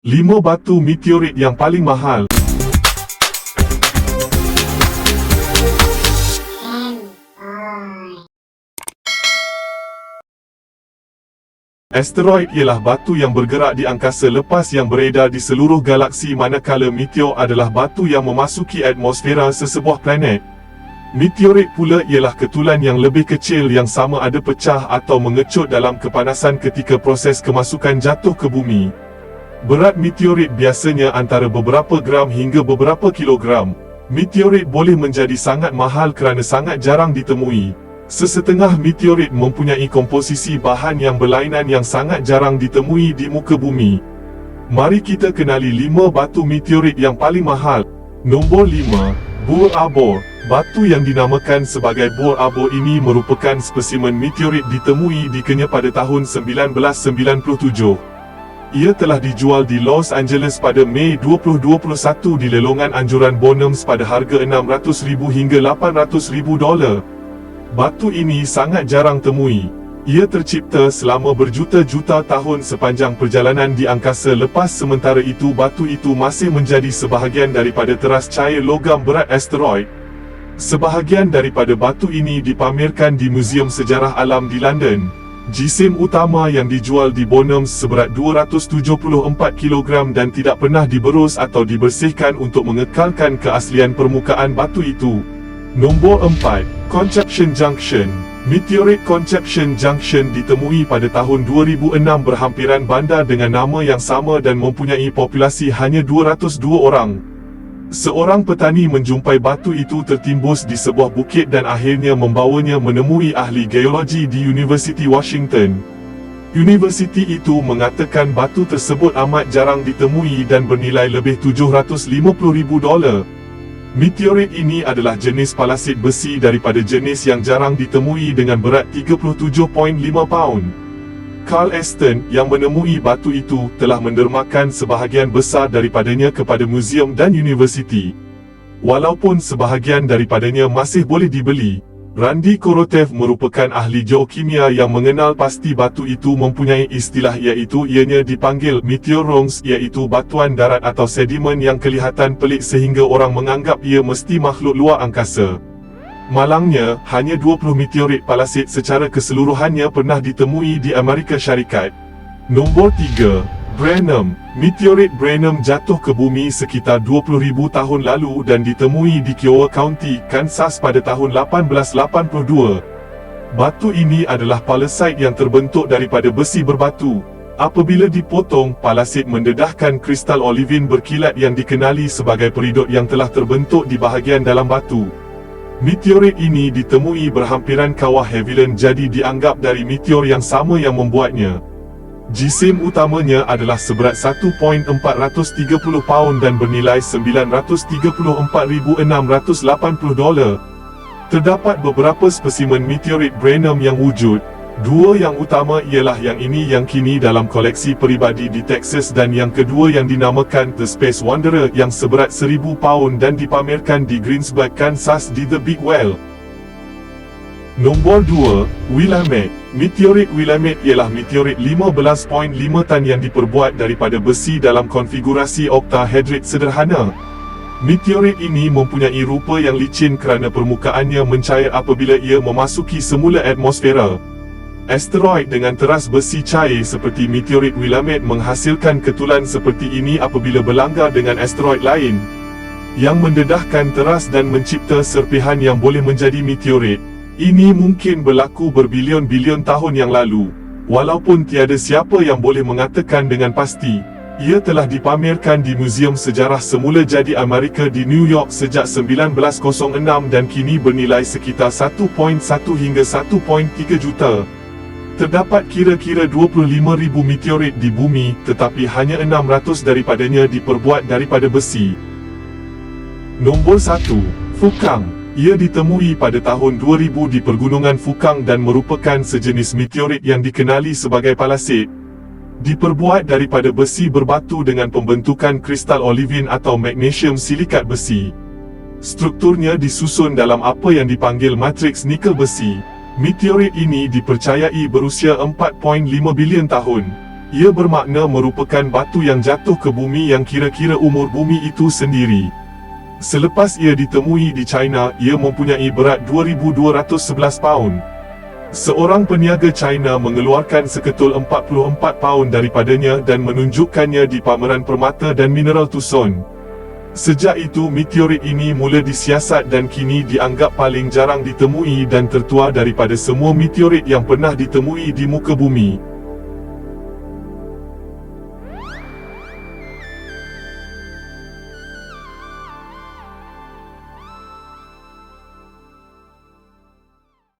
5 batu meteorit yang paling mahal. Asteroid ialah batu yang bergerak di angkasa lepas yang beredar di seluruh galaksi, manakala meteor adalah batu yang memasuki atmosfera sesebuah planet. Meteorit pula ialah ketulan yang lebih kecil yang sama ada pecah atau mengecut dalam kepanasan ketika proses kemasukan jatuh ke bumi. Berat meteorit biasanya antara beberapa gram hingga beberapa kilogram. Meteorit boleh menjadi sangat mahal kerana sangat jarang ditemui. Sesetengah meteorit mempunyai komposisi bahan yang berlainan yang sangat jarang ditemui di muka bumi. Mari kita kenali 5 batu meteorit yang paling mahal. Nombor 5, Bur Arbor. Batu yang dinamakan sebagai Bur Arbor ini merupakan spesimen meteorit ditemui di Kenya pada tahun 1997. Ia telah dijual di Los Angeles pada Mei 2021 di lelongan anjuran Bonhams pada harga $600,000 hingga $800,000. Batu ini sangat jarang temui. Ia tercipta selama berjuta-juta tahun sepanjang perjalanan di angkasa lepas, sementara itu batu itu masih menjadi sebahagian daripada teras cair logam berat asteroid. Sebahagian daripada batu ini dipamerkan di Muzium Sejarah Alam di London. Jisim utama yang dijual di Bonhams seberat 274 kg dan tidak pernah diberus atau dibersihkan untuk mengekalkan keaslian permukaan batu itu. Nombor 4, Conception Junction. Meteorit Conception Junction ditemui pada tahun 2006 berhampiran bandar dengan nama yang sama dan mempunyai populasi hanya 202 orang. Seorang petani menjumpai batu itu tertimbus di sebuah bukit dan akhirnya membawanya menemui ahli geologi di University Washington. Universiti itu mengatakan batu tersebut amat jarang ditemui dan bernilai lebih $750,000. Meteorit ini adalah jenis palasit besi daripada jenis yang jarang ditemui dengan berat 37.5 paun. Carl Aston yang menemui batu itu telah mendermakan sebahagian besar daripadanya kepada muzium dan universiti. Walaupun sebahagian daripadanya masih boleh dibeli, Randy Korotev merupakan ahli geokimia yang mengenal pasti batu itu mempunyai istilah iaitu ianya dipanggil meteorons, iaitu batuan darat atau sedimen yang kelihatan pelik sehingga orang menganggap ia mesti makhluk luar angkasa. Malangnya, hanya 20 meteorit palasit secara keseluruhannya pernah ditemui di Amerika Syarikat. Nombor 3, Brenham. Meteorit Brenham jatuh ke bumi sekitar 20,000 tahun lalu dan ditemui di Kiowa County, Kansas pada tahun 1882. Batu ini adalah palasit yang terbentuk daripada besi berbatu. Apabila dipotong, palasit mendedahkan kristal olivin berkilat yang dikenali sebagai peridot yang telah terbentuk di bahagian dalam batu. Meteorit ini ditemui berhampiran kawah Haviland, jadi dianggap dari meteor yang sama yang membuatnya. Jisim utamanya adalah seberat 1.430 paun dan bernilai $934,680. Terdapat beberapa spesimen meteorit Brenham yang wujud. Dua yang utama ialah yang ini yang kini dalam koleksi peribadi di Texas dan yang kedua yang dinamakan The Space Wanderer yang seberat 1,000 paun dan dipamerkan di Greensburg, Kansas di The Big Well. Nombor 2, Willamette. Meteorit Willamette ialah meteorit 15.5 tan yang diperbuat daripada besi dalam konfigurasi oktahedrid sederhana. Meteorit ini mempunyai rupa yang licin kerana permukaannya mencair apabila ia memasuki semula atmosfera. Asteroid dengan teras besi cair seperti meteorit Willamette menghasilkan ketulan seperti ini apabila berlanggar dengan asteroid lain, yang mendedahkan teras dan mencipta serpihan yang boleh menjadi meteorit. Ini mungkin berlaku berbilion-bilion tahun yang lalu. Walaupun tiada siapa yang boleh mengatakan dengan pasti, ia telah dipamerkan di Muzium Sejarah Semula Jadi Amerika di New York sejak 1906 dan kini bernilai sekitar 1.1 hingga 1.3 juta. Terdapat kira-kira 25,000 meteorit di bumi, tetapi hanya 600 daripadanya diperbuat daripada besi. Nombor 1, Fukang. Ia ditemui pada tahun 2000 di Pergunungan Fukang dan merupakan sejenis meteorit yang dikenali sebagai palasit. Diperbuat daripada besi berbatu dengan pembentukan kristal olivin atau magnesium silikat besi. Strukturnya disusun dalam apa yang dipanggil matriks nikel besi. Meteorit ini dipercayai berusia 4.5 bilion tahun. Ia bermakna merupakan batu yang jatuh ke bumi yang kira-kira umur bumi itu sendiri. Selepas ia ditemui di China, ia mempunyai berat 2,211 paun. Seorang peniaga China mengeluarkan seketul 44 paun daripadanya dan menunjukkannya di pameran permata dan mineral Tucson. Sejak itu meteorit ini mula disiasat dan kini dianggap paling jarang ditemui dan tertua daripada semua meteorit yang pernah ditemui di muka bumi.